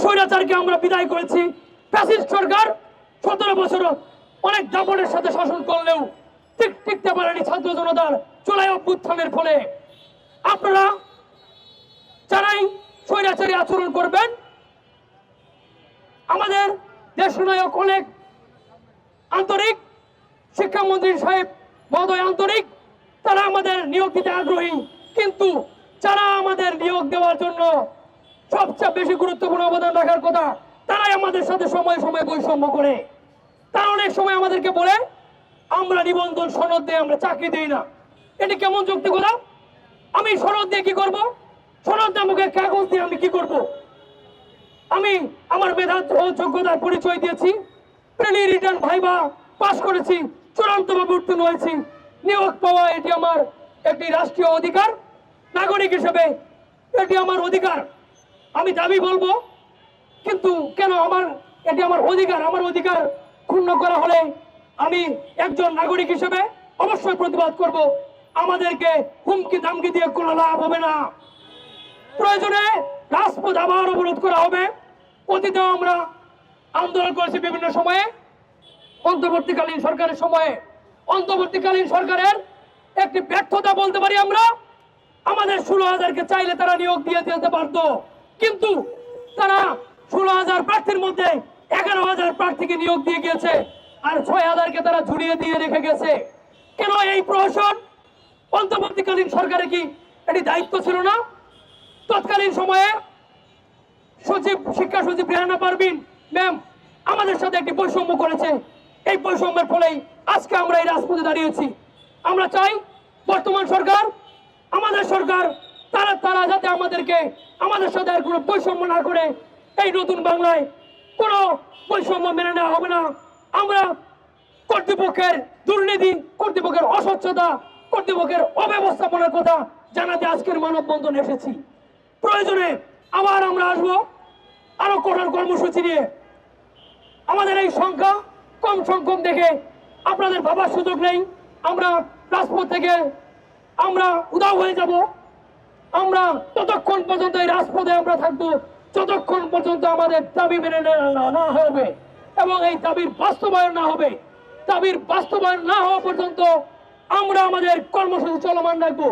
স্বৈরাচারকে আমরা বিদায় করেছি। ফ্যাসিস্ট সরকার 17 বছর অনেক দাপটের সাথে শাসন করলেও টিকতে পারেনি ছাত্র জনতার জুলাই অভ্যুত্থানের ফলে। আপনারা যারাই স্বৈরাচারী আচরণ করবেন, আমাদের দেশনায়ক অনেক আন্তরিক, শিক্ষামন্ত্রী সাহেব মহোদয় আন্তরিক, তারা আমাদের নিয়োগ দিতে আগ্রহী, কিন্তু যারা আমাদের নিয়োগ দেওয়ার জন্য সবচেয়ে বেশি গুরুত্বপূর্ণ অবদান রাখার কথা, তারাই আমাদের সাথে সময় সময় বৈষম্য করে। তারা অনেক সময় আমাদেরকে বলে আমরা নিবন্ধন সনদ দিয়ে আমরা চাকরি দিই না। এটি কেমন যৌক্তিকতা? আমি সনদ দিয়ে কি করব? সনদ আমাকে কাগজ দিয়ে আমি কি করব? আমি আমার মেধা ও যোগ্যতার পরিচয় দিয়েছি, প্রিলি রিটার্ন ভাইবা পাশ করেছি, চূড়ান্তভাবে উত্তীর্ণ হয়েছি। নিয়োগ পাওয়া এটি আমার একটি রাষ্ট্রীয় অধিকার, নাগরিক হিসেবে এটি আমার অধিকার, আমি দাবি বলবো। কিন্তু কেন এটি আমার অধিকার, আমার অধিকার ক্ষুণ্ণ করা হলে আমি একজন নাগরিক হিসেবে অবশ্যই প্রতিবাদ করব। আমাদেরকে হুমকি দামকি দিয়ে কোনো লাভ হবে না। প্রয়োজনে রাজপথ আবার অবরোধ করা হবে। অতীতেও আমরা আন্দোলন করেছি বিভিন্ন সময়ে, অন্তর্বর্তীকালীন সরকারের সময়ে। অন্তর্বর্তীকালীন সরকারের একটি ব্যর্থতা বলতে পারি আমরা, আমাদের 16,000-কে চাইলে তারা নিয়োগ দিয়ে দিতে পারতো, কিন্তু তারা 16,000 প্রার্থীর মধ্যে 11,000 প্রার্থীকে নিয়োগ দিয়ে গিয়েছে, আর 6,000-কে তারা ঝুলিয়ে দিয়ে রেখে গেছে। কেন? এই প্রহসন অন্তর্বর্তীকালীন সরকারে কি এটি দায়িত্ব ছিল না? তৎকালীন সময়ে শিক্ষা সচিব রেহানা পারভিন ম্যাম আমাদের সাথে একটি বৈষম্য করেছে। এই বৈষম্যের ফলেই আজকে আমরা এই রাজপথে দাঁড়িয়েছি। আমরা চাই বর্তমান সরকার, আমাদের সরকার, তারা যাতে আমাদের সাথে আর কোনো বৈষম্য না করে। এই নতুন বাংলায় কোনো বৈষম্য মেনে নেওয়া হবে না। আমরা কর্তৃপক্ষের দুর্নীতি, কর্তৃপক্ষের অস্বচ্ছতা, কর্তৃপক্ষের অব্যবস্থাপনার কথা জানাতে আজকের মানববন্ধন এসেছি। প্রয়োজনে আবার আমরা আসবো আরো কঠোর কর্মসূচি নিয়ে। আমাদের এই সংখ্যা কম সংখ্যক দেখে আপনাদের ভাবার সুযোগ নেই। আমরা রাজপথ থেকে আমরা উধাও হয়ে যাব। আমরা ততক্ষণ পর্যন্ত এই রাজপথে আমরা থাকবো যতক্ষণ পর্যন্ত আমাদের দাবি মেনে না হবে এবং এই দাবির বাস্তবায়ন না হবে। দাবির বাস্তবায়ন না হওয়া পর্যন্ত আমরা আমাদের কর্মসূচি চলমান রাখবো।